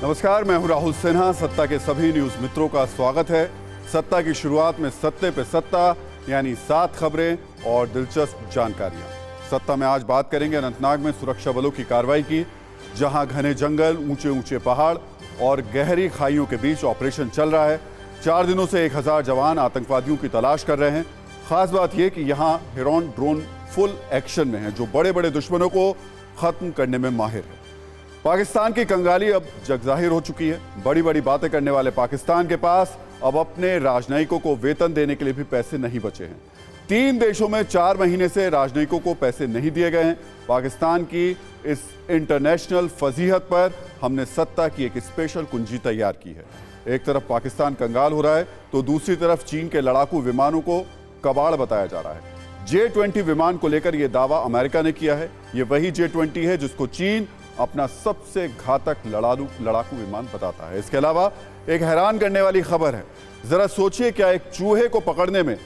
नमस्कार, मैं हूं राहुल सिन्हा। सत्ता के सभी न्यूज मित्रों का स्वागत है। सत्ता की शुरुआत में सत्ते पे सत्ता, यानी 7 खबरें और दिलचस्प जानकारियां। सत्ता में आज बात करेंगे अनंतनाग में सुरक्षा बलों की कार्रवाई की, जहां घने जंगल, ऊंचे ऊंचे पहाड़ और गहरी खाइयों के बीच ऑपरेशन चल रहा है। 4 दिनों से 1000 जवान आतंकवादियों की तलाश कर रहे हैं। खास बात यह कि यहां हेरॉन ड्रोन फुल एक्शन में है, जो बड़े बड़े दुश्मनों को खत्म करने में माहिर है। पाकिस्तान की कंगाली अब जगजाहिर हो चुकी है। बड़ी बड़ी बातें करने वाले पाकिस्तान के पास अब अपने राजनयिकों को वेतन देने के लिए भी पैसे नहीं बचे हैं। 3 देशों में 4 महीने से राजनयिकों को पैसे नहीं दिए गए हैं। पाकिस्तान की इस इंटरनेशनल फजीहत पर हमने सत्ता की एक स्पेशल कुंजी तैयार की है। एक तरफ पाकिस्तान कंगाल हो रहा है, तो दूसरी तरफ चीन के लड़ाकू विमानों को कबाड़ बताया जा रहा है। J-20 विमान को लेकर यह दावा अमेरिका ने किया है। यह वही J-20 है जिसको चीन अपना सबसे घातक लड़ाकू विमान बताता है। इसके अलावा एक हैरान करने वाली खबर है। जरा सोचिए, क्या एक चूहे को पकड़ने में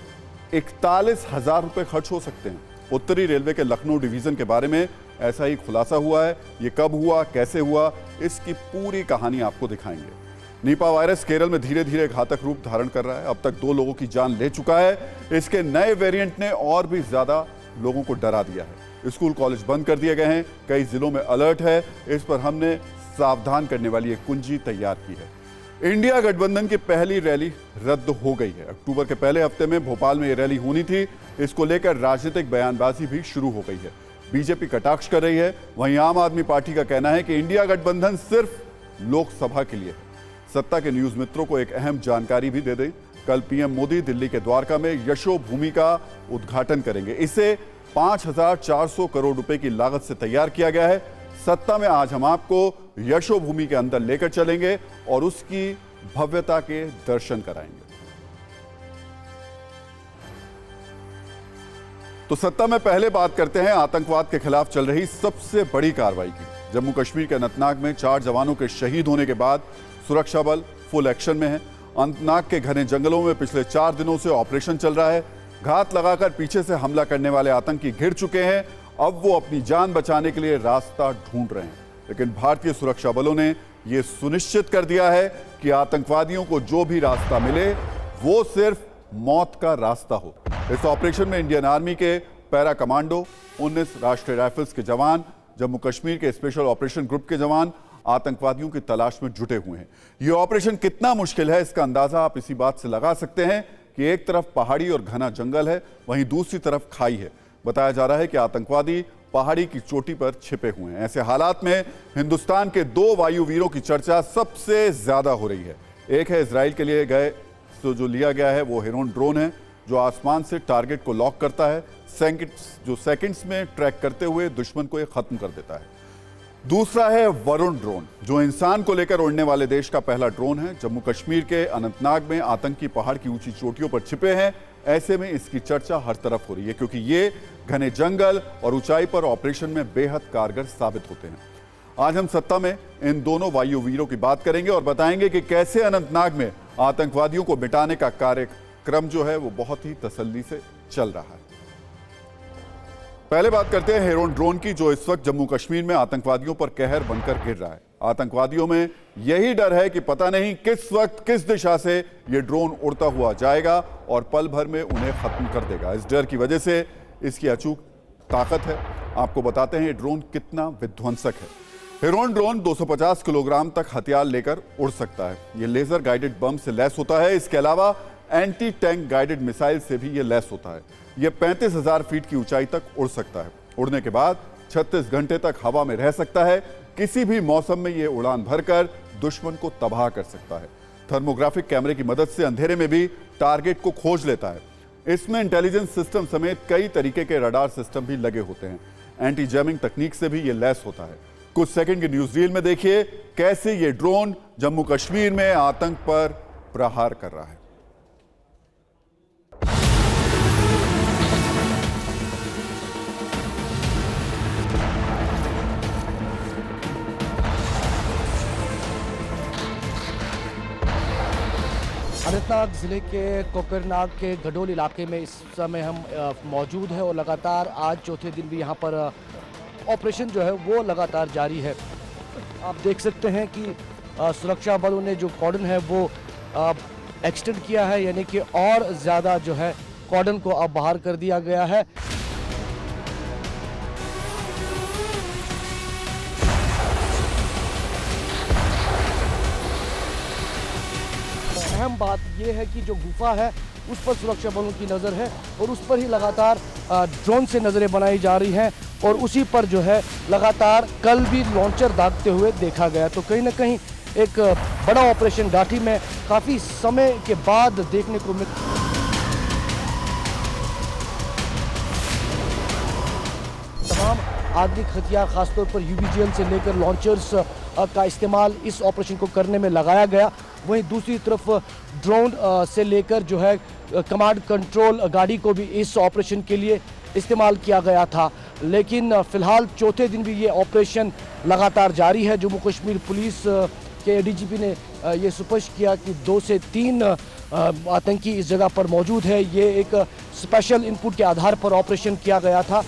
41,000 रुपए खर्च हो सकते हैं? उत्तरी रेलवे के लखनऊ डिवीजन के बारे में ऐसा ही खुलासा हुआ है। ये कब हुआ, कैसे हुआ, इसकी पूरी कहानी आपको दिखाएंगे। निपा वायरस केरल में धीरे धीरे घातक रूप धारण कर रहा है। अब तक 2 लोगों की जान ले चुका है। इसके नए वेरिएंट ने और भी ज्यादा लोगों को डरा दिया है। स्कूल कॉलेज बंद कर दिए गए हैं। कई जिलों में अलर्ट है। इस पर हमने सावधान करने वाली एक कुंजी तैयार की है। इंडिया गठबंधन की पहली रैली रद्द हो गई है। अक्टूबर के पहले हफ्ते में भोपाल में यह रैली होनी थी। इसको लेकर राजनीतिक बयानबाजी भी शुरू हो गई है। बीजेपी कटाक्ष कर रही है। वहीं आम आदमी पार्टी का कहना है कि इंडिया गठबंधन सिर्फ लोकसभा के लिए है। सत्ता के न्यूज मित्रों को एक अहम जानकारी भी दे दें। कल पीएम मोदी दिल्ली के द्वारका में यशो भूमि का उद्घाटन करेंगे। इसे 5,400 करोड़ रुपए की लागत से तैयार किया गया है। सत्ता में आज हम आपको यशो भूमि के अंदर लेकर चलेंगे और उसकी भव्यता के दर्शन कराएंगे। तो सत्ता में पहले बात करते हैं आतंकवाद के खिलाफ चल रही सबसे बड़ी कार्रवाई की। जम्मू कश्मीर के अनंतनाग में 4 जवानों के शहीद होने के बाद सुरक्षा बल फुल एक्शन में है। अनंतनाग के घने जंगलों में पिछले 4 दिनों से ऑपरेशन चल रहा है। घात लगाकर पीछे से हमला करने वाले आतंकी घिर चुके हैं। अब वो अपनी जान बचाने के लिए रास्ता ढूंढ रहे हैं। लेकिन भारतीय सुरक्षा बलों ने यह सुनिश्चित कर दिया है कि आतंकवादियों को जो भी रास्ता मिले वो सिर्फ मौत का रास्ता हो। इस ऑपरेशन में इंडियन आर्मी के पैरा कमांडो, 19 राष्ट्रीय राइफल्स के जवान, जम्मू कश्मीर के स्पेशल ऑपरेशन ग्रुप के जवान आतंकवादियों की तलाश में जुटे हुए हैं। यह ऑपरेशन कितना मुश्किल है, इसका अंदाजा आप इसी बात से लगा सकते हैं कि एक तरफ पहाड़ी और घना जंगल है, वहीं दूसरी तरफ खाई है। बताया जा रहा है कि आतंकवादी पहाड़ी की चोटी पर छिपे हुए हैं। ऐसे हालात में हिंदुस्तान के 2 वायुवीरों की चर्चा सबसे ज्यादा हो रही है। एक है इजराइल के लिए गए, तो जो लिया गया है वो हेरॉन ड्रोन है, जो आसमान से टारगेट को लॉक करता है, सेकंड्स में ट्रैक करते हुए दुश्मन को ये खत्म कर देता है। दूसरा है वरुण ड्रोन, जो इंसान को लेकर उड़ने वाले देश का पहला ड्रोन है। जम्मू कश्मीर के अनंतनाग में आतंकी पहाड़ की ऊंची चोटियों पर छिपे हैं। ऐसे में इसकी चर्चा हर तरफ हो रही है, क्योंकि ये घने जंगल और ऊंचाई पर ऑपरेशन में बेहद कारगर साबित होते हैं। आज हम सत्ता में इन दोनों वायुवीरों की बात करेंगे और बताएंगे कि कैसे अनंतनाग में आतंकवादियों को मिटाने का कार्यक्रम जो है वो बहुत ही तसल्ली से चल रहा है। पहले बात करते हैं हेरॉन ड्रोन की, जो इस वक्त जम्मू कश्मीर में आतंकवादियों पर कहर बनकर गिर रहा है। आतंकवादियों में यही डर है कि पता नहीं किस वक्त किस दिशा से यह ड्रोन उड़ता हुआ जाएगा और पल भर में उन्हें खत्म कर देगा। इस डर की वजह से इसकी अचूक ताकत है। आपको बताते हैं ये ड्रोन कितना विध्वंसक है। हेरॉन ड्रोन 250 किलोग्राम तक हथियार लेकर उड़ सकता है। यह लेजर गाइडेड बम से लैस होता है। इसके अलावा एंटी टैंक गाइडेड मिसाइल से भी यह लैस होता है। यह 35,000 फीट की ऊंचाई तक उड़ सकता है। उड़ने के बाद 36 घंटे तक हवा में रह सकता है। किसी भी मौसम में यह उड़ान भरकर दुश्मन को तबाह कर सकता है। थर्मोग्राफिक कैमरे की मदद से अंधेरे में भी टारगेट को खोज लेता है। इसमें इंटेलिजेंस सिस्टम समेत कई तरीके के रडार सिस्टम भी लगे होते हैं। एंटी जैमिंग तकनीक से भी यह लैस होता है। कुछ सेकंड की न्यूज रील में देखिए कैसे यह ड्रोन जम्मू कश्मीर में आतंक पर प्रहार कर रहा है। अनंतनाग जिले के कोकरनाग के गडोल इलाके में इस समय हम मौजूद हैं और लगातार आज चौथे दिन भी यहाँ पर ऑपरेशन जो है वो लगातार जारी है। आप देख सकते हैं कि सुरक्षा बलों ने जो कॉर्डन है वो एक्सटेंड किया है, यानी कि और ज़्यादा जो है कॉर्डन को अब बाहर कर दिया गया है। अहम बात यह है कि जो गुफा है उस पर सुरक्षा बलों की नज़र है और उस पर ही लगातार ड्रोन से नज़रें बनाई जा रही हैं और उसी पर जो है लगातार कल भी लॉन्चर दागते हुए देखा गया। तो कहीं ना कहीं एक बड़ा ऑपरेशन गाठी में काफ़ी समय के बाद देखने को मिल। तमाम आधुनिक हथियार खासतौर पर यूबीजीएल से लेकर लॉन्चर्स का इस्तेमाल इस ऑपरेशन को करने में लगाया गया। वहीं दूसरी तरफ ड्रोन से लेकर जो है कमांड कंट्रोल गाड़ी को भी इस ऑपरेशन के लिए इस्तेमाल किया गया था। लेकिन फ़िलहाल चौथे दिन भी ये ऑपरेशन लगातार जारी है। जम्मू कश्मीर पुलिस के एडीजीपी ने ये स्पष्ट किया कि 2 से 3 आतंकी इस जगह पर मौजूद है। ये एक स्पेशल इनपुट के आधार पर ऑपरेशन किया गया था।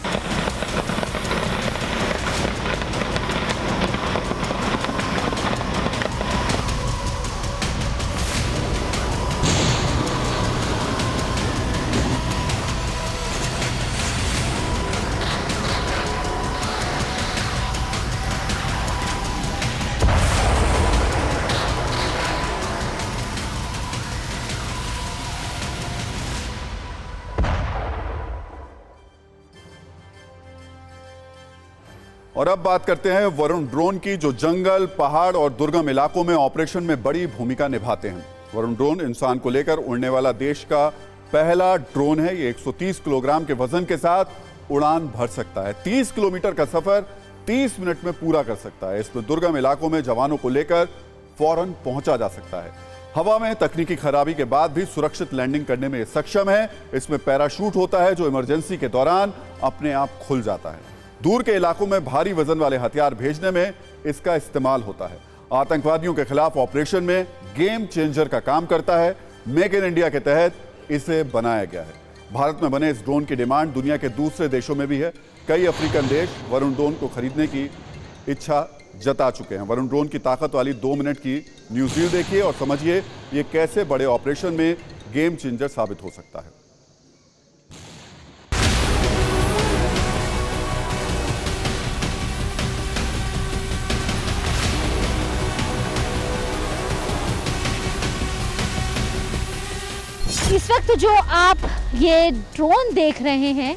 और अब बात करते हैं वरुण ड्रोन की, जो जंगल, पहाड़ और दुर्गम इलाकों में ऑपरेशन में बड़ी भूमिका निभाते हैं। वरुण ड्रोन इंसान को लेकर उड़ने वाला देश का पहला ड्रोन है। ये 130 किलोग्राम के वजन के साथ उड़ान भर सकता है। 30 किलोमीटर का सफर 30 मिनट में पूरा कर सकता है। इसमें दुर्गम इलाकों में जवानों को लेकर फौरन पहुंचा जा सकता है। हवा में तकनीकी खराबी के बाद भी सुरक्षित लैंडिंग करने में सक्षम है। इसमें पैराशूट होता है जो इमरजेंसी के दौरान अपने आप खुल जाता है। दूर के इलाकों में भारी वजन वाले हथियार भेजने में इसका इस्तेमाल होता है। आतंकवादियों के खिलाफ ऑपरेशन में गेम चेंजर का काम करता है। मेक इन इंडिया के तहत इसे बनाया गया है। भारत में बने इस ड्रोन की डिमांड दुनिया के दूसरे देशों में भी है। कई अफ्रीकन देश वरुण ड्रोन को खरीदने की इच्छा जता चुके हैं। वरुण ड्रोन की ताकत वाली 2 मिनट की न्यूज़ रील देखिए और समझिए ये कैसे बड़े ऑपरेशन में गेम चेंजर साबित हो सकता है। इस वक्त जो आप ये ड्रोन देख रहे हैं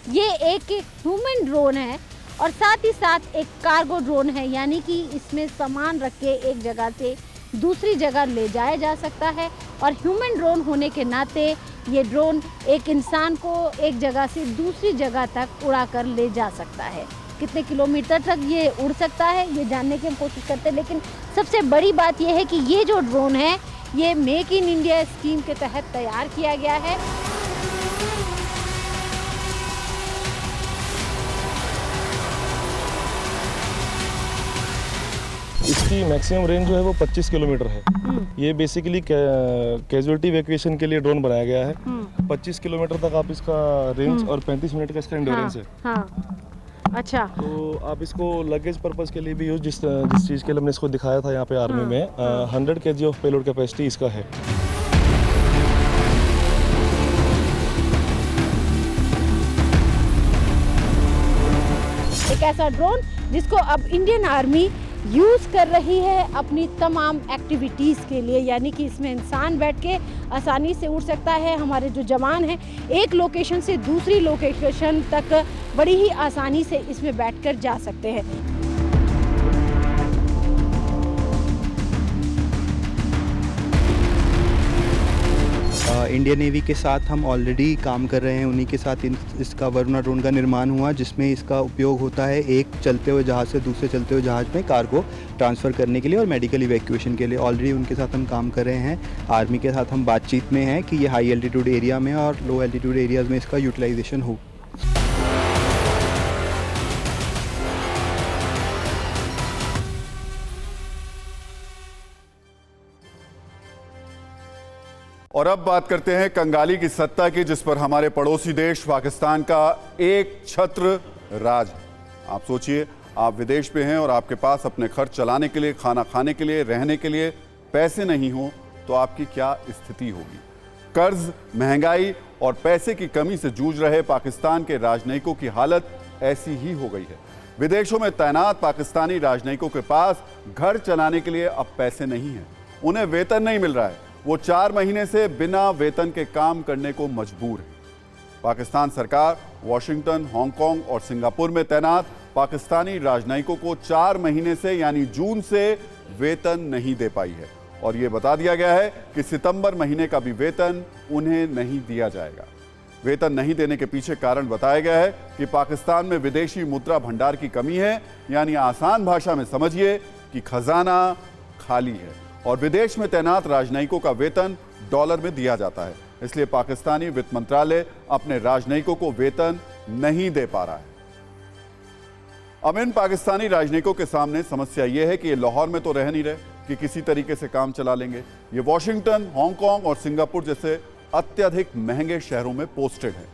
ये एक ह्यूमन ड्रोन है और साथ ही साथ एक कार्गो ड्रोन है, यानी कि इसमें सामान रख के एक जगह से दूसरी जगह ले जाया जा सकता है। और ह्यूमन ड्रोन होने के नाते ये ड्रोन एक इंसान को एक जगह से दूसरी जगह तक उड़ा कर ले जा सकता है। कितने किलोमीटर तक ये उड़ सकता है ये जानने की हम कोशिश करते हैं, लेकिन सबसे बड़ी बात यह है कि ये जो ड्रोन है ये मेक इन इंडिया स्कीम के तहत तैयार किया गया है। इसकी मैक्सिमम रेंज जो है वो 25 किलोमीटर है। ये बेसिकली कैजुअलिटी इवैक्यूएशन के लिए ड्रोन बनाया गया है। 25 किलोमीटर तक आप इसका रेंज और 35 मिनट का इसका एंड्योरेंस है। हाँ। अच्छा, तो आप इसको लगेज पर्पस के लिए भी यूज जिस चीज़ के लिए हमने इसको दिखाया था यहाँ पे आर्मी में 100 kg ऑफ पेलोड कैपेसिटी इसका है। एक ऐसा ड्रोन जिसको अब इंडियन आर्मी यूज़ कर रही है अपनी तमाम एक्टिविटीज़ के लिए, यानी कि इसमें इंसान बैठ के आसानी से उड़ सकता है। हमारे जो जवान हैं एक लोकेशन से दूसरी लोकेशन तक बड़ी ही आसानी से इसमें बैठकर जा सकते हैं। इंडियन नेवी के साथ हम ऑलरेडी काम कर रहे हैं। उन्हीं के साथ इसका वरुणा ड्रोन का निर्माण हुआ, जिसमें इसका उपयोग होता है एक चलते हुए जहाज़ से दूसरे चलते हुए जहाज़ में कार्गो ट्रांसफ़र करने के लिए और मेडिकल इवैक्यूएशन के लिए। ऑलरेडी उनके साथ हम काम कर रहे हैं। आर्मी के साथ हम बातचीत में हैं कि ये हाई एल्टीट्यूड एरिया में और लो एल्टीट्यूड एरियाज़ में इसका यूटिलाइजेशन हो। और अब बात करते हैं कंगाली की सत्ता की, जिस पर हमारे पड़ोसी देश पाकिस्तान का एक छत्र राज है। आप सोचिए, आप विदेश में हैं और आपके पास अपने खर्च चलाने के लिए, खाना खाने के लिए, रहने के लिए पैसे नहीं हो तो आपकी क्या स्थिति होगी। कर्ज, महंगाई और पैसे की कमी से जूझ रहे पाकिस्तान के राजनयिकों की हालत ऐसी ही हो गई है। विदेशों में तैनात पाकिस्तानी राजनयिकों के पास घर चलाने के लिए अब पैसे नहीं हैं। उन्हें वेतन नहीं मिल रहा है। वो 4 महीने से बिना वेतन के काम करने को मजबूर है। पाकिस्तान सरकार वॉशिंगटन, हांगकांग और सिंगापुर में तैनात पाकिस्तानी राजनयिकों को 4 महीने से यानी जून से वेतन नहीं दे पाई है और ये बता दिया गया है कि सितंबर महीने का भी वेतन उन्हें नहीं दिया जाएगा। वेतन नहीं देने के पीछे कारण बताया गया है कि पाकिस्तान में विदेशी मुद्रा भंडार की कमी है, यानी आसान भाषा में समझिए कि खजाना खाली है और विदेश में तैनात राजनयिकों का वेतन डॉलर में दिया जाता है। इसलिए पाकिस्तानी वित्त मंत्रालय अपने राजनयिकों को वेतन नहीं दे पा रहा है। अब इन पाकिस्तानी राजनयिकों के सामने समस्या यह है कि ये लाहौर में तो रह नहीं रहे कि किसी तरीके से काम चला लेंगे। ये वॉशिंगटन, हांगकांग और सिंगापुर जैसे अत्यधिक महंगे शहरों में पोस्टेड है।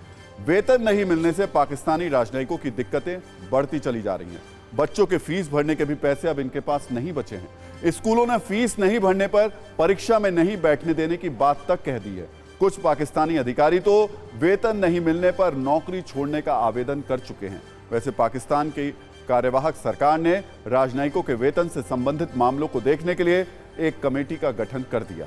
वेतन नहीं मिलने से पाकिस्तानी राजनयिकों की दिक्कतें बढ़ती चली जा रही हैं। बच्चों के फीस भरने के भी पैसे अब इनके पास नहीं बचे हैं। स्कूलों ने फीस नहीं भरने पर परीक्षा में नहीं बैठने देने की बात तक कह दी है। कुछ पाकिस्तानी अधिकारी तो वेतन नहीं मिलने पर नौकरी छोड़ने का आवेदन कर चुके हैं। वैसे पाकिस्तान की कार्यवाहक सरकार ने राजनयिकों के वेतन से संबंधित मामलों को देखने के लिए एक कमेटी का गठन कर दिया।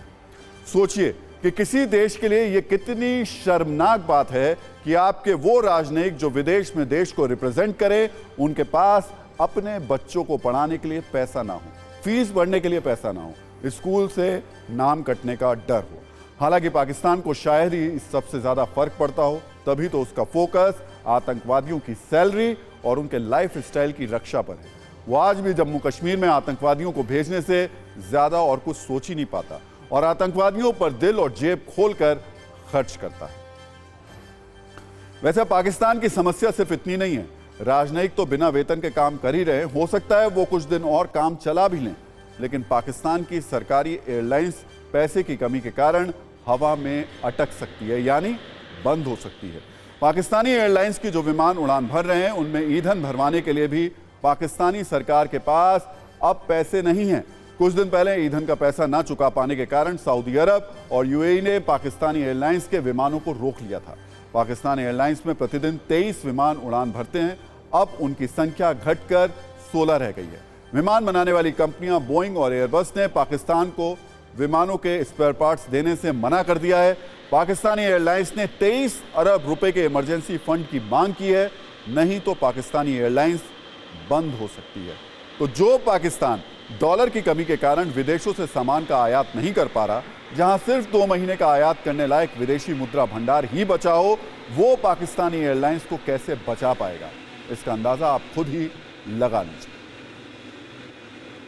सोचिए कि किसी देश के लिए यह कितनी शर्मनाक बात है कि आपके वो राजनयिक जो विदेश में देश को रिप्रेजेंट करे, उनके पास अपने बच्चों को पढ़ाने के लिए पैसा ना हो, फीस भरने के लिए पैसा ना हो, स्कूल से नाम कटने का डर हो। हालांकि पाकिस्तान को शायद ही इस सबसे ज्यादा फर्क पड़ता हो, तभी तो उसका फोकस आतंकवादियों की सैलरी और उनके लाइफ स्टाइल की रक्षा पर है। वो आज भी जम्मू कश्मीर में आतंकवादियों को भेजने से ज्यादा और कुछ सोच ही नहीं पाता और आतंकवादियों पर दिल और जेब खोलकर खर्च करता है। वैसे पाकिस्तान की समस्या सिर्फ इतनी नहीं है। राजनयिक तो बिना वेतन के काम कर ही रहे, हो सकता है वो कुछ दिन और काम चला भी लें, लेकिन पाकिस्तान की सरकारी एयरलाइंस पैसे की कमी के कारण हवा में अटक सकती है, यानी बंद हो सकती है। पाकिस्तानी एयरलाइंस की जो विमान उड़ान भर रहे हैं, उनमें ईंधन भरवाने के लिए भी पाकिस्तानी सरकार के पास अब पैसे नहीं हैं। कुछ दिन पहले ईंधन का पैसा ना चुका पाने के कारण सऊदी अरब और यूएई ने पाकिस्तानी एयरलाइंस के विमानों को रोक लिया था। पाकिस्तान एयरलाइंस में प्रतिदिन 23 विमान उड़ान भरते हैं, अब उनकी संख्या घटकर 16 रह गई है। विमान बनाने वाली कंपनियां बोइंग और एयरबस ने पाकिस्तान को विमानों के स्पेयर पार्ट्स देने से मना कर दिया है। पाकिस्तानी एयरलाइंस ने 23 अरब रुपए के इमरजेंसी फंड की मांग की है, नहीं तो पाकिस्तानी एयरलाइंस बंद हो सकती है। तो जो पाकिस्तान डॉलर की कमी के कारण विदेशों से सामान का आयात नहीं कर पा रहा, जहां सिर्फ 2 महीने का आयात करने लायक विदेशी मुद्रा भंडार ही बचा हो, वो पाकिस्तानी एयरलाइंस को कैसे बचा पाएगा, इसका अंदाजा आप खुद ही लगा लीजिए।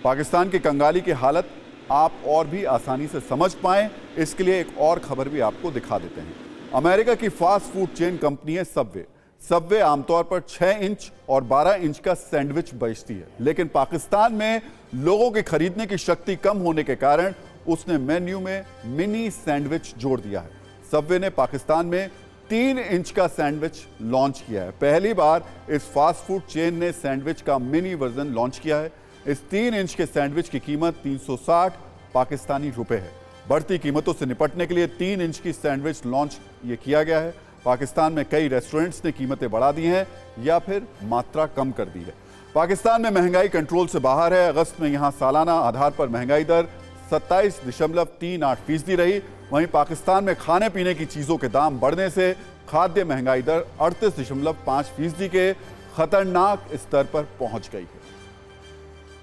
पाकिस्तान की कंगाली की हालत आप और भी आसानी से समझ पाएं, इसके लिए एक और खबर भी आपको दिखा देते हैं। अमेरिका की फास्ट फूड चेन कंपनी है सबवे। सबवे आमतौर पर 6 इंच और 12 इंच का सैंडविच बेचती है, लेकिन पाकिस्तान में लोगों की खरीदने की शक्ति कम होने के कारण उसने मेन्यू में मिनी सैंडविच जोड़ दिया है। सबवे ने पाकिस्तान में 3 इंच का सैंडविच लॉन्च किया है। पहली बार इस फास्ट फूड चेन ने सैंडविच का मिनी वर्जन लॉन्च किया है। इस 3 इंच के सैंडविच की कीमत 360 पाकिस्तानी रुपए है। बढ़ती कीमतों से निपटने के लिए 3 इंच की सैंडविच लॉन्च ये किया गया है। पाकिस्तान में कई रेस्टोरेंट्स ने कीमतें बढ़ा दी हैं या फिर मात्रा कम कर दी है। पाकिस्तान में महंगाई कंट्रोल से बाहर है। अगस्त में यहां सालाना आधार पर महंगाई दर 27.38% रही। वहीं पाकिस्तान में खाने पीने की चीजों के दाम बढ़ने से खाद्य महंगाई दर 38.5% के खतरनाक स्तर पर पहुंच गई है।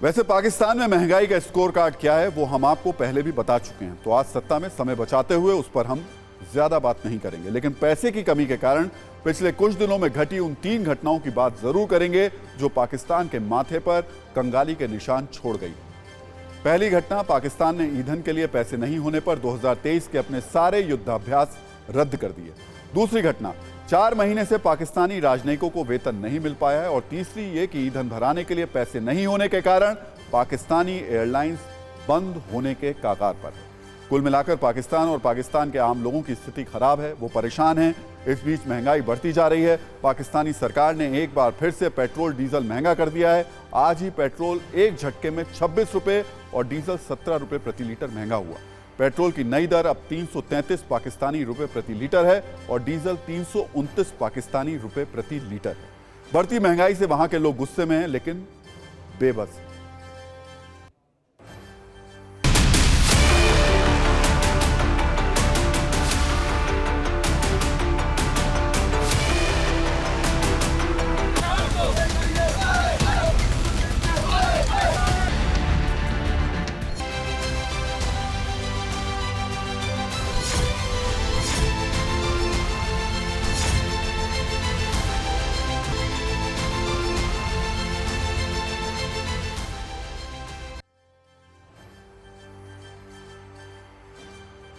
वैसे पाकिस्तान में महंगाई का स्कोर कार्ड क्या है वो हम आपको पहले भी बता चुके हैं, तो आज सत्ता में समय बचाते हुए उस पर हम ज्यादा बात नहीं करेंगे, लेकिन पैसे की कमी के कारण पिछले कुछ दिनों में घटी उन 3 घटनाओं की बात जरूर करेंगे जो पाकिस्तान के माथे पर कंगाली के निशान छोड़ गई। पहली घटना, पाकिस्तान ने ईंधन के लिए पैसे नहीं होने पर 2023 के अपने सारे युद्धाभ्यास रद्द कर दिए। दूसरी घटना, 4 महीने से पाकिस्तानी राजनयिकों को वेतन नहीं मिल पाया है। और तीसरी ये कि ईंधन भराने के लिए पैसे नहीं होने के कारण पाकिस्तानी एयरलाइंस बंद होने के कगार पर है। कुल मिलाकर पाकिस्तान और पाकिस्तान के आम लोगों की स्थिति खराब है, वो परेशान हैं। इस बीच महंगाई बढ़ती जा रही है। पाकिस्तानी सरकार ने एक बार फिर से पेट्रोल डीजल महंगा कर दिया है। आज ही पेट्रोल एक झटके में 26 रुपए और डीजल 17 रुपए प्रति लीटर महंगा हुआ। पेट्रोल की नई दर अब 333 पाकिस्तानी रुपए प्रति लीटर है और डीजल 329 पाकिस्तानी रुपए प्रति लीटर है। बढ़ती महंगाई से वहां के लोग गुस्से में हैं, लेकिन बेबस।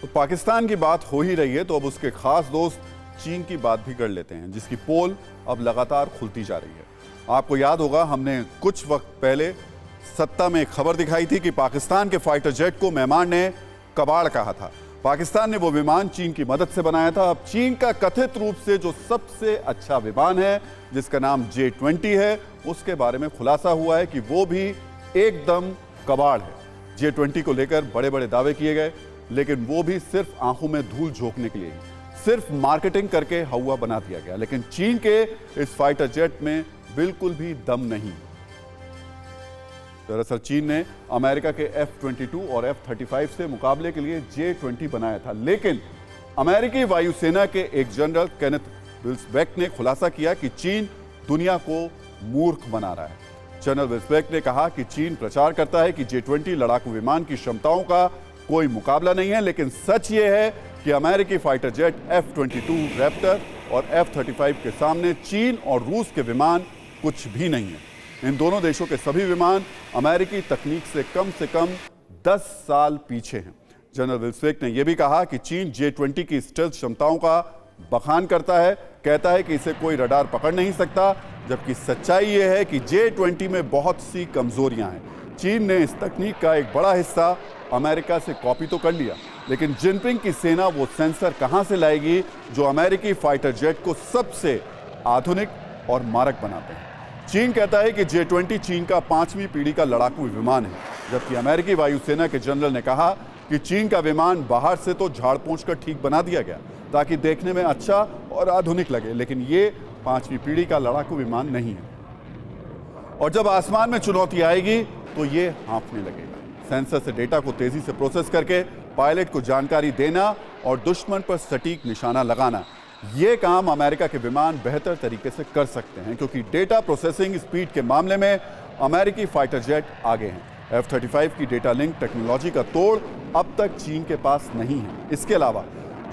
तो पाकिस्तान की बात हो ही रही है तो अब उसके खास दोस्त चीन की बात भी कर लेते हैं, जिसकी पोल अब लगातार खुलती जा रही है। आपको याद होगा, हमने कुछ वक्त पहले सत्ता में एक खबर दिखाई थी कि पाकिस्तान के फाइटर जेट को मेहमान ने कबाड़ कहा था। पाकिस्तान ने वो विमान चीन की मदद से बनाया था। अब चीन का कथित रूप से जो सबसे अच्छा विमान है, जिसका नाम J-20 है, उसके बारे में खुलासा हुआ है कि वो भी एकदम कबाड़ है। J-20 को लेकर बड़े बड़े दावे किए गए, लेकिन वो भी सिर्फ आंखों में धूल झोंकने के लिए ही, सिर्फ मार्केटिंग करके हवा बना दिया गया। लेकिन चीन के इस फाइटर जेट में बिल्कुल भी दम नहीं। दरअसल चीन ने अमेरिका के F-22 और F-35 से मुकाबले के लिए J-20 बनाया था, लेकिन अमेरिकी वायुसेना के एक जनरल केनेथ विल्सबेक ने खुलासा किया कि चीन दुनिया को मूर्ख बना रहा है। जनरल विल्सबेक ने कहा कि चीन प्रचार करता है कि J-20 लड़ाकू विमान की क्षमताओं का कोई मुकाबला नहीं है, लेकिन सच ये है कि अमेरिकी फाइटर जेट F-22 रैप्टर और F-35 के सामने चीन और रूस के विमान कुछ भी नहीं है। इन दोनों देशों के सभी विमान अमेरिकी तकनीक से कम 10 साल पीछे हैं। जनरल विल्सबेक ने यह भी कहा कि चीन J-20 की स्टेल्थ क्षमताओं का बखान करता है, कहता है कि इसे कोई रडार पकड़ नहीं सकता, जबकि सच्चाई यह है कि J-20 में बहुत सी कमजोरियां हैं। चीन ने इस तकनीक का एक बड़ा हिस्सा अमेरिका से कॉपी तो कर लिया, लेकिन जिनपिंग की सेना वो सेंसर कहां से लाएगी जो अमेरिकी फाइटर जेट को सबसे आधुनिक और मारक बनाते हैं। चीन कहता है कि J-20 चीन का 5वीं पीढ़ी का लड़ाकू विमान है, जबकि अमेरिकी वायुसेना के जनरल ने कहा कि चीन का विमान बाहर से तो झाड़ पोंछ कर ठीक बना दिया गया ताकि देखने में अच्छा और आधुनिक लगे, लेकिन ये 5वीं पीढ़ी का लड़ाकू विमान नहीं है। और जब आसमान में चुनौती आएगी तो ये हाँफने लगेगा। सेंसर से डेटा को तेजी से प्रोसेस करके पायलट को जानकारी देना और दुश्मन पर सटीक निशाना लगाना, ये काम अमेरिका के विमान बेहतर तरीके से कर सकते हैं, क्योंकि डेटा प्रोसेसिंग स्पीड के मामले में अमेरिकी फाइटर जेट आगे हैं। F-35 की डेटा लिंक टेक्नोलॉजी का तोड़ अब तक चीन के पास नहीं है। इसके अलावा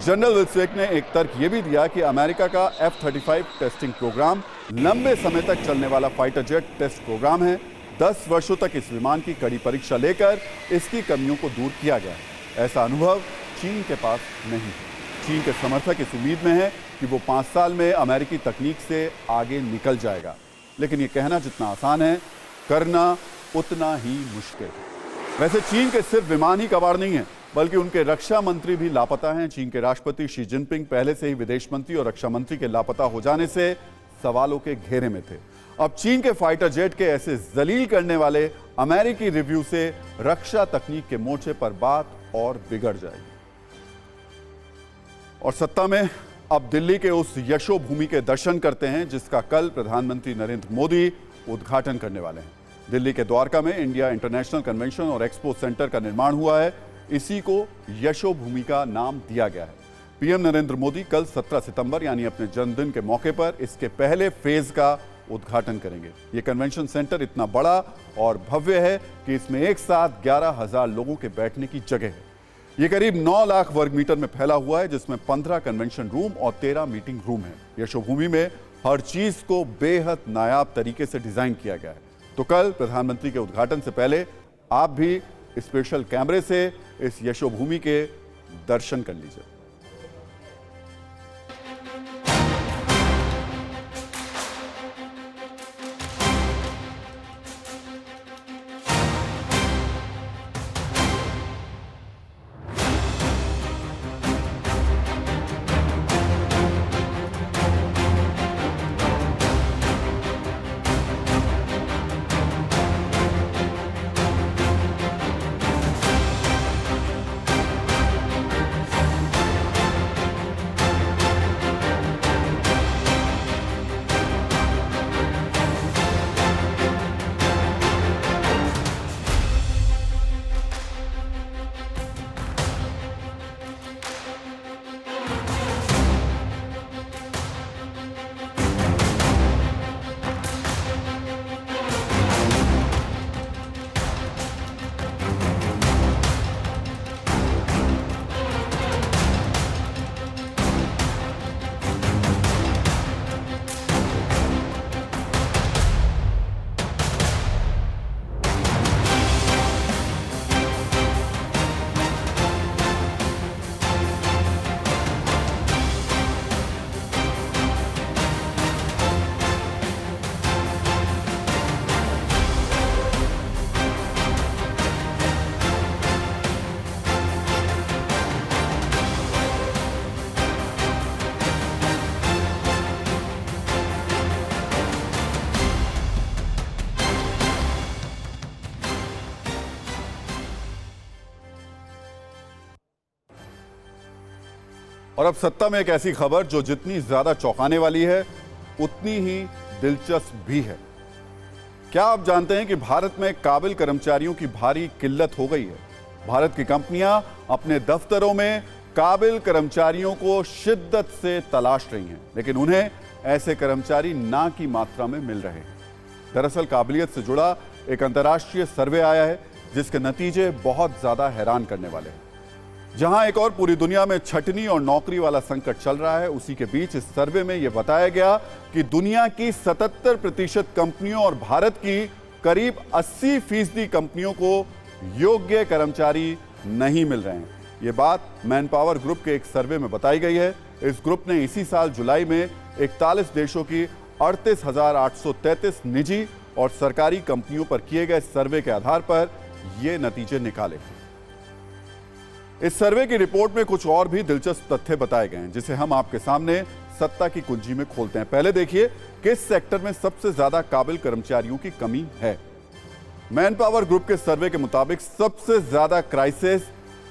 जनरल विल्सबेक ने एक तर्क यह भी दिया कि अमेरिका का F-35 टेस्टिंग प्रोग्राम लंबे समय तक चलने वाला फाइटर जेट टेस्ट प्रोग्राम है। 10 वर्षों तक इस विमान की कड़ी परीक्षा लेकर इसकी कमियों को दूर किया गया है। ऐसा अनुभव चीन के पास नहीं है। चीन के समर्थक इस उम्मीद में हैं कि वो 5 साल में अमेरिकी तकनीक से आगे निकल जाएगा, लेकिन ये कहना जितना आसान है, करना उतना ही मुश्किल है। वैसे चीन के सिर्फ विमान ही कबाड़ नहीं है, बल्कि उनके रक्षा मंत्री भी लापता हैं। चीन के राष्ट्रपति शी जिनपिंग पहले से ही विदेश मंत्री और रक्षा मंत्री के लापता हो जाने से सवालों के घेरे में थे। अब चीन के फाइटर जेट के ऐसे जलील करने वाले अमेरिकी रिव्यू से रक्षा तकनीक के मोर्चे पर बात और बिगड़ जाएगी। और सत्ता में अब दिल्ली के उस यशोभूमि के दर्शन करते हैं जिसका कल प्रधानमंत्री नरेंद्र मोदी उद्घाटन करने वाले हैं। दिल्ली के द्वारका में इंडिया इंटरनेशनल कन्वेंशन और एक्सपो सेंटर का निर्माण हुआ है। इसी को यशोभूमि का नाम दिया गया है। पीएम नरेंद्र मोदी कल 17 सितंबर यानी अपने जन्मदिन के मौके पर इसके पहले फेज का उद्घाटन करेंगे। ये कन्वेंशन सेंटर इतना बड़ा और भव्य है कि इसमें एक साथ 11,000 लोगों के बैठने की जगह है। ये करीब 9 लाख वर्ग मीटर में फैला हुआ है, जिसमें 15 कन्वेंशन रूम और 13 मीटिंग रूम है। यशोभूमि में हर चीज को बेहद नायाब तरीके से डिजाइन किया गया है। तो कल प्रधानमंत्री के उद्घाटन से पहले आप भी स्पेशल कैमरे से इस यशोभूमि के दर्शन कर लीजिए। और अब सत्ता में एक ऐसी खबर जो जितनी ज्यादा चौंकाने वाली है उतनी ही दिलचस्प भी है। क्या आप जानते हैं कि भारत में काबिल कर्मचारियों की भारी किल्लत हो गई है? भारत की कंपनियां अपने दफ्तरों में काबिल कर्मचारियों को शिद्दत से तलाश रही हैं, लेकिन उन्हें ऐसे कर्मचारी ना की मात्रा में मिल रहे हैं। दरअसल काबिलियत से जुड़ा एक अंतर्राष्ट्रीय सर्वे आया है जिसके नतीजे बहुत ज्यादा हैरान करने वाले हैं। जहां एक और पूरी दुनिया में छटनी और नौकरी वाला संकट चल रहा है, उसी के बीच इस सर्वे में यह बताया गया कि दुनिया की 77% कंपनियों और भारत की करीब 80% कंपनियों को योग्य कर्मचारी नहीं मिल रहे हैं। ये बात मैन पावर ग्रुप के एक सर्वे में बताई गई है। इस ग्रुप ने इसी साल जुलाई में 41 देशों की 38,833 निजी और सरकारी कंपनियों पर किए गए सर्वे के आधार पर ये नतीजे निकाले। इस सर्वे की रिपोर्ट में कुछ और भी दिलचस्प तथ्य बताए गए हैं जिसे हम आपके सामने सत्ता की कुंजी में खोलते हैं। पहले देखिए किस सेक्टर में सबसे ज्यादा काबिल कर्मचारियों की कमी है। मैन पावर ग्रुप के सर्वे के मुताबिक सबसे ज्यादा क्राइसिस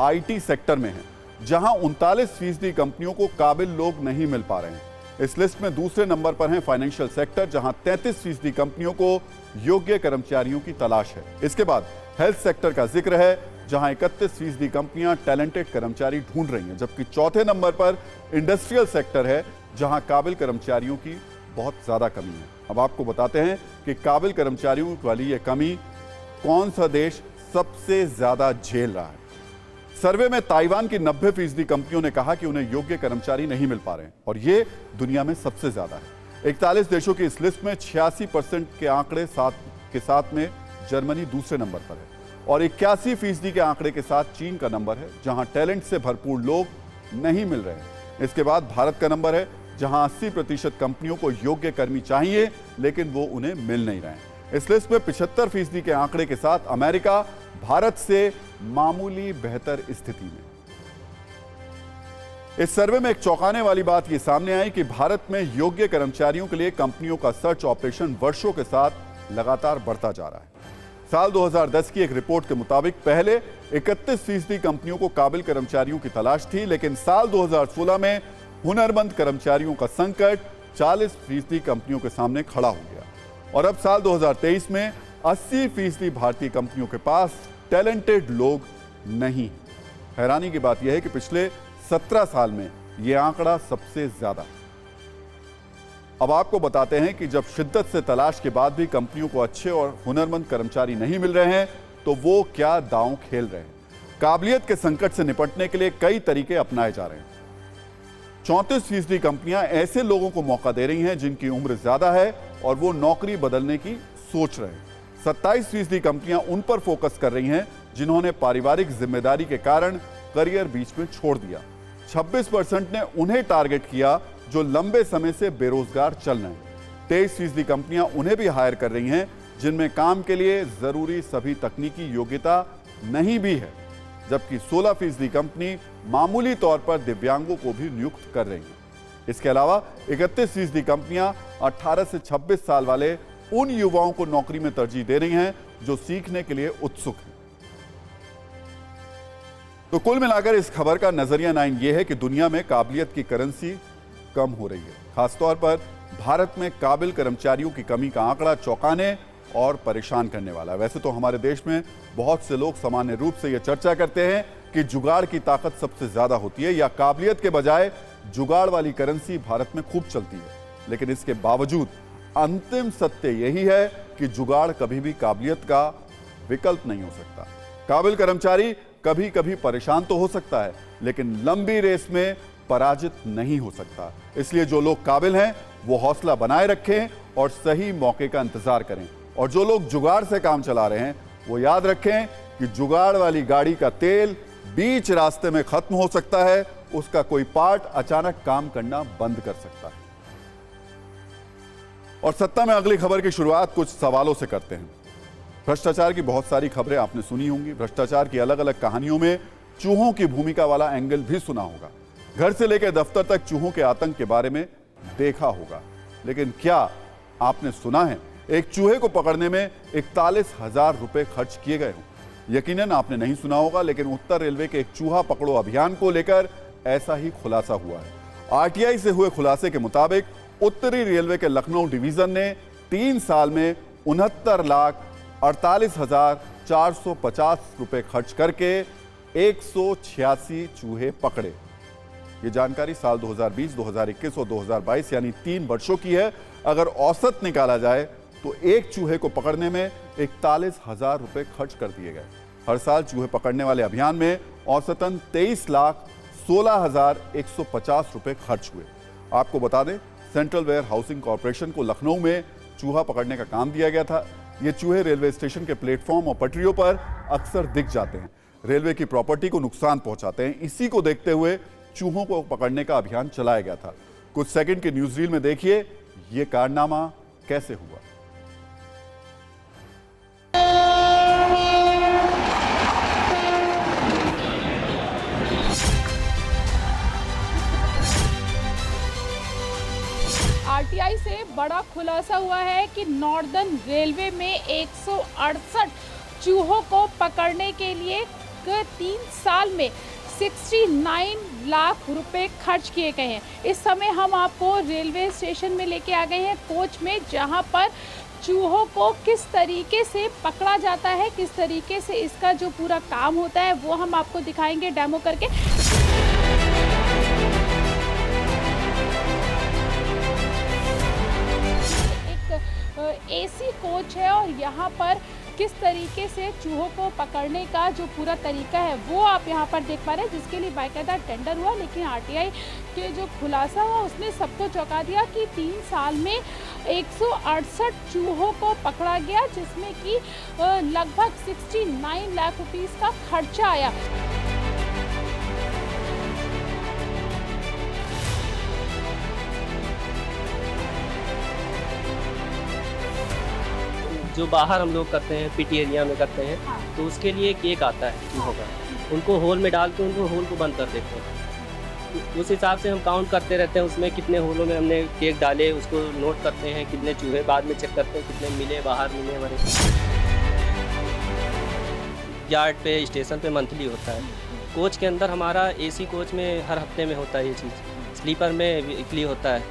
आईटी सेक्टर में है, जहां 39% कंपनियों को काबिल लोग नहीं मिल पा रहे हैं। इस लिस्ट में दूसरे नंबर पर है फाइनेंशियल सेक्टर, जहां 33% कंपनियों को योग्य कर्मचारियों की तलाश है। इसके बाद हेल्थ सेक्टर का जिक्र है, जहां 31% कंपनियां टैलेंटेड कर्मचारी ढूंढ रही हैं, जबकि चौथे नंबर पर इंडस्ट्रियल सेक्टर है, जहां काबिल कर्मचारियों की बहुत ज्यादा कमी है। अब आपको बताते हैं कि काबिल कर्मचारियों वाली यह कमी कौन सा देश सबसे ज्यादा झेल रहा है। सर्वे में ताइवान की 90% कंपनियों ने कहा कि उन्हें योग्य कर्मचारी नहीं मिल पा रहे हैं और ये दुनिया में सबसे ज्यादा है। 41 देशों की इस लिस्ट में 86% के आंकड़े के साथ में जर्मनी दूसरे नंबर पर है और 81% के आंकड़े के साथ चीन का नंबर है, जहां टैलेंट से भरपूर लोग नहीं मिल रहे हैं। इसके बाद भारत का नंबर है, जहां 80% कंपनियों को योग्य कर्मी चाहिए लेकिन वो उन्हें मिल नहीं रहे हैं। इस लिस्ट में 75% के आंकड़े के साथ अमेरिका भारत से मामूली बेहतर स्थिति में। इस सर्वे में एक चौंकाने वाली बात यह सामने आई कि भारत में योग्य कर्मचारियों के लिए कंपनियों का सर्च ऑपरेशन वर्षों के साथ लगातार बढ़ता जा रहा है। साल 2010 की एक रिपोर्ट के मुताबिक पहले 31% कंपनियों को काबिल कर्मचारियों की तलाश थी, लेकिन साल 2016 में हुनरमंद कर्मचारियों का संकट 40% कंपनियों के सामने खड़ा हो गया और अब साल 2023 में 80% भारतीय कंपनियों के पास टैलेंटेड लोग नहीं। हैरानी की बात यह है कि पिछले 17 साल में यह आंकड़ा सबसे ज्यादा। अब आपको बताते हैं कि जब शिद्दत से तलाश के बाद भी कंपनियों को अच्छे और हुनरमंद कर्मचारी नहीं मिल रहे हैं तो वो क्या दांव खेल रहे हैं। काबिलियत के संकट से निपटने के लिए कई तरीके अपनाए जा रहे हैं। 34% कंपनियां ऐसे लोगों को मौका दे रही हैं जिनकी उम्र ज्यादा है और वो नौकरी बदलने की सोच रहे हैं। 27% कंपनियां उन पर फोकस कर रही हैं जिन्होंने पारिवारिक जिम्मेदारी के कारण करियर बीच में छोड़ दिया। 26% ने उन्हें टारगेट किया जो लंबे समय से बेरोजगार चल रहे हैं। 23% कंपनियां उन्हें भी हायर कर रही हैं जिनमें काम के लिए जरूरी सभी तकनीकी योग्यता नहीं भी है, जबकि 16% कंपनी मामूली तौर पर दिव्यांगों को भी नियुक्त कर रही हैं। इसके अलावा 31% कंपनियां 18 से 26 साल वाले उन युवाओं को नौकरी में तरजीह दे रही हैं जो सीखने के लिए उत्सुक हैं। तो कुल मिलाकर इस खबर का नजरिया 9 यह है कि दुनिया में काबिलियत की करेंसी कम हो रही है। खासतौर पर भारत में काबिल कर्मचारियों की कमी का आंकड़ा चौंकाने और परेशान करने वाला है। वैसे तो हमारे देश में बहुत से लोग सामान्य रूप से यह चर्चा करते हैं कि जुगाड़ की ताकत सबसे ज्यादा होती है या काबिलियत के बजाय जुगाड़ वाली करेंसी भारत में खूब चलती है, लेकिन इसके बावजूद अंतिम सत्य यही है कि जुगाड़ कभी भी काबिलियत का विकल्प नहीं हो सकता। काबिल कर्मचारी कभी कभी परेशान तो हो सकता है, लेकिन लंबी रेस में पराजित नहीं हो सकता। इसलिए जो लोग काबिल हैं वो हौसला बनाए रखें और सही मौके का इंतजार करें, और जो लोग जुगाड़ से काम चला रहे हैं वो याद रखें कि जुगाड़ वाली गाड़ी का तेल बीच रास्ते में खत्म हो सकता है, उसका कोई पार्ट अचानक काम करना बंद कर सकता है। और सत्ता में अगली खबर की शुरुआत कुछ सवालों से करते हैं। भ्रष्टाचार की बहुत सारी खबरें आपने सुनी होंगी। भ्रष्टाचार की अलग अलग कहानियों में चूहों की भूमिका वाला एंगल भी सुना होगा। घर से लेकर दफ्तर तक चूहों के आतंक के बारे में देखा होगा, लेकिन क्या आपने सुना है एक चूहे को पकड़ने में 41,000 रुपए खर्च किए गए हों? यकीनन आपने नहीं सुना होगा, लेकिन उत्तर रेलवे के एक चूहा पकड़ो अभियान को लेकर ऐसा ही खुलासा हुआ है। आरटीआई से हुए खुलासे के मुताबिक उत्तरी रेलवे के लखनऊ डिवीजन ने 3 साल में 69,48,450 रुपए खर्च करके 186 चूहे पकड़े। ये जानकारी साल 2020, 2021 और 2022 यानी 3 वर्षों की है। अगर औसत निकाला जाए तो एक चूहे को पकड़ने में 41,000 रुपए खर्च कर दिए गए। हर साल चूहे पकड़ने वाले अभियान में औसतन 23,16,150 रुपए खर्च हुए। आपको बता दें, सेंट्रल वेयर हाउसिंग कॉर्पोरेशन को लखनऊ में चूहा पकड़ने का काम दिया गया था। ये चूहे रेलवे स्टेशन के प्लेटफॉर्म और पटरियों पर अक्सर दिख जाते हैं, रेलवे की प्रॉपर्टी को नुकसान पहुंचाते हैं। इसी को देखते हुए चूहों को पकड़ने का अभियान चलाया गया था। कुछ सेकंड की न्यूज रील में देखिए ये कारनामा कैसे हुआ। आरटीआई से बड़ा खुलासा हुआ है कि नॉर्दर्न रेलवे में 168 चूहों को पकड़ने के लिए 3 साल में 69 लाख रुपए खर्च किए गए हैं। इस समय हम आपको रेलवे स्टेशन में लेके आ गए हैं कोच में, जहां पर चूहों को किस तरीके से पकड़ा जाता है, किस तरीके से इसका जो पूरा काम होता है वो हम आपको दिखाएंगे डेमो करके। एसी कोच है और यहाँ पर किस तरीके से चूहों को पकड़ने का जो पूरा तरीका है वो आप यहाँ पर देख पा रहे हैं, जिसके लिए बाकायदा टेंडर हुआ। लेकिन आरटीआई के जो खुलासा हुआ उसने सबको चौंका दिया कि 3 साल में 168 चूहों को पकड़ा गया, जिसमें कि लगभग 69 लाख रुपीस का खर्चा आया। जो बाहर हम लोग करते हैं, पीटी एरिया में करते हैं, तो उसके लिए केक आता है चूहों का, उनको होल में डाल के उनको होल को बंद कर देते हैं। उस हिसाब से हम काउंट करते रहते हैं, उसमें कितने होलों में हमने केक डाले उसको नोट करते हैं, कितने चूहे बाद में चेक करते हैं कितने मिले, बाहर मिले हमारे। यार्ड पे स्टेशन पे मंथली होता है। कोच के अंदर हमारा एसी कोच में हर हफ्ते में होता है ये चीज़, स्लीपर में वीकली होता है,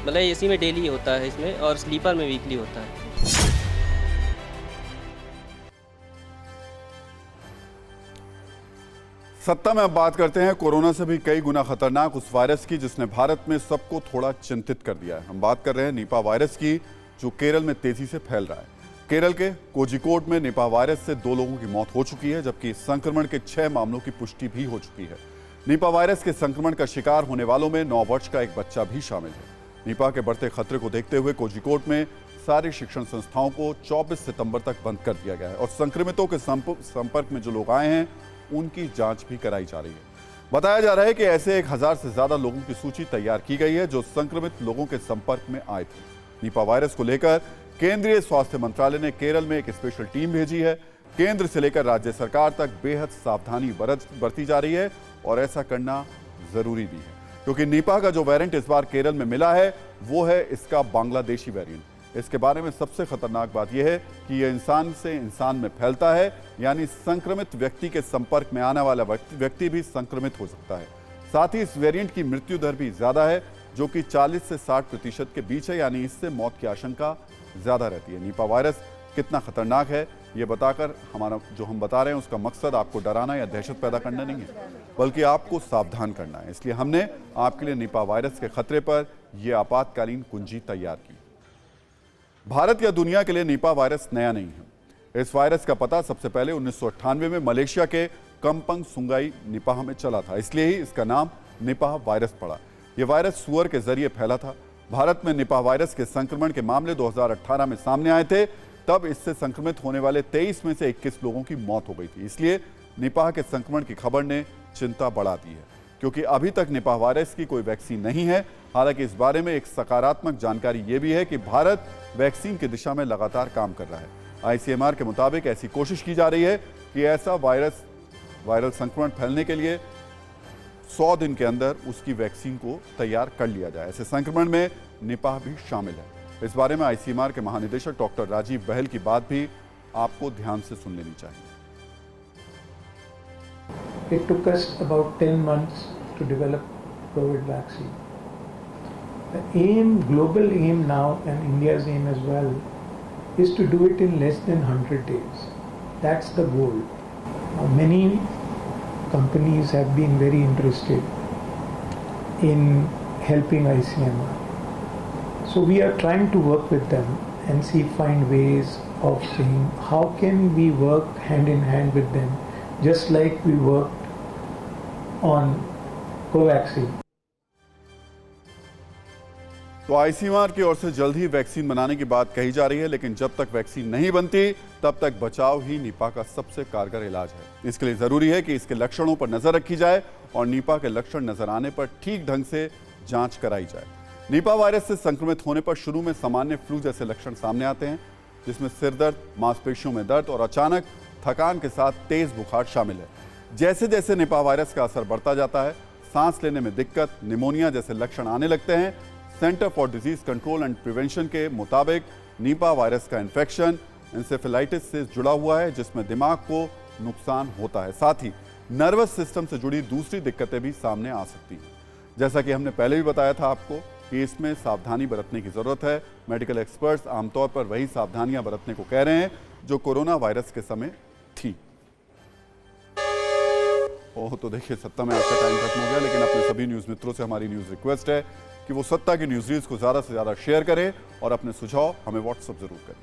मतलब एसी में डेली होता है इसमें, और स्लीपर में वीकली होता है। सत्ता में अब बात करते हैं कोरोना से भी कई गुना खतरनाक उस वायरस की जिसने भारत में सबको थोड़ा चिंतित कर दिया है। हम बात कर रहे हैं निपा वायरस की, जो केरल में तेजी से फैल रहा है। केरल के कोझिकोड में निपा वायरस से 2 लोगों की मौत हो चुकी है, जबकि इस संक्रमण के 6 मामलों की पुष्टि भी हो चुकी है। निपा वायरस के संक्रमण का शिकार होने वालों में 9 वर्ष का एक बच्चा भी शामिल है। निपा के बढ़ते खतरे को देखते हुए कोझिकोड में सारी शिक्षण संस्थाओं को 24 सितंबर तक बंद कर दिया गया है और संक्रमितों के संपर्क में जो लोग आए हैं उनकी जांच भी कराई जा रही है। बताया जा रहा है कि ऐसे 1000 से ज्यादा लोगों की सूची तैयार की गई है जो संक्रमित लोगों के संपर्क में आए थे। निपा वायरस को लेकर केंद्रीय स्वास्थ्य मंत्रालय ने केरल में एक स्पेशल टीम भेजी है। केंद्र से लेकर राज्य सरकार तक बेहद सावधानी बरती जा रही है और ऐसा करना जरूरी भी है, क्योंकि निपा का जो वेरिएंट इस बार केरल में मिला है वो है इसका बांग्लादेशी वेरिएंट। इसके बारे में सबसे खतरनाक बात यह है कि यह इंसान से इंसान में फैलता है, यानी संक्रमित व्यक्ति के संपर्क में आने वाला व्यक्ति भी संक्रमित हो सकता है। साथ ही इस वेरिएंट की मृत्यु दर भी ज्यादा है, जो कि 40 से 60% के बीच है, यानी इससे मौत की आशंका ज्यादा रहती है। निपा वायरस कितना खतरनाक है ये बताकर हमारा जो हम बता रहे हैं उसका मकसद आपको डराना या दहशत पैदा करना नहीं है, बल्कि आपको सावधान करना है। इसलिए हमने आपके लिए निपा वायरस के खतरे पर यह आपातकालीन कुंजी तैयार की। भारत या दुनिया के लिए निपा वायरस नया नहीं है। इस वायरस का पता सबसे पहले 1998 में मलेशिया के कम्पंग सुंगाई निपाह में चला था, इसलिए ही इसका नाम निपाह वायरस पड़ा। यह वायरस सुअर के जरिए फैला था। भारत में निपाह वायरस के संक्रमण के मामले 2018 में सामने आए थे, तब इससे संक्रमित होने वाले 23 में से 21 लोगों की मौत हो गई थी। इसलिए निपाह के संक्रमण की खबर ने चिंता बढ़ा दी है, क्योंकि अभी तक निपाह वायरस की कोई वैक्सीन नहीं है। हालांकि इस बारे में एक सकारात्मक जानकारी यह भी है कि भारत वैक्सीन की दिशा में लगातार काम कर रहा है। आईसीएमआर के मुताबिक ऐसी कोशिश की जा रही है कि ऐसा वायरल संक्रमण फैलने के लिए 100 दिन के अंदर उसकी वैक्सीन को तैयार कर लिया जाए। ऐसे संक्रमण में निपाह भी शामिल है। इस बारे में आईसीएमआर के महानिदेशक डॉक्टर राजीव बहल की बात भी आपको ध्यान से सुन लेनी चाहिए। It took us about 10 months to develop COVID vaccine. The aim, global aim now, and India's aim as well, is to do it in less than 100 days. That's the goal. Many companies have been very interested in helping ICMR. So we are trying to work with them and find ways of saying how can we work hand in hand with them, just like we worked on Covaxin. तो ICMR की ओर से जल्द ही vaccine बनाने की बात कही जा रही है, लेकिन जब तक वैक्सीन नहीं बनती तब तक बचाव ही निपा का सबसे कारगर इलाज है। इसके लिए जरूरी है कि इसके लक्षणों पर नजर रखी जाए और निपा के लक्षण नजर आने पर ठीक ढंग से जांच कराई जाए। निपा वायरस से संक्रमित होने पर शुरू में सामान्य फ्लू जैसे लक्षण सामने आते हैं, जिसमें सिर दर्द, मांसपेशियों में दर्द और अचानक थकान के साथ तेज बुखार शामिल है। जैसे जैसे निपा वायरस का असर बढ़ता जाता है, सांस लेने में दिक्कत, निमोनिया जैसे लक्षण आने लगते हैं। Centre for disease control and prevention के मुताबिक निपा वायरस का इन्फेक्शन एंसेफेलाइटिस से जुड़ा हुआ है, जिसमें दिमाग को नुकसान होता है। साथ ही नर्वस सिस्टम से जुड़ी दूसरी दिक्कतें भी सामने आ सकती हैं। जैसा कि हमने पहले भी बताया था आपको कि इसमें सावधानी बरतने की जरूरत है। मेडिकल एक्सपर्ट्स आमतौर पर वही सावधानियां बरतने को कह रहे हैं जो कोरोना वायरस के समय थी। ओह, तो देखिए सत्ता में आज का टाइम खत्म हो गया, लेकिन अपने सभी न्यूज़ मित्रों से हमारी न्यूज़ रिक्वेस्ट है कि वो सत्ता की न्यूज़ रील्स को ज़्यादा से ज़्यादा शेयर करें और अपने सुझाव हमें व्हाट्सएप जरूर करें।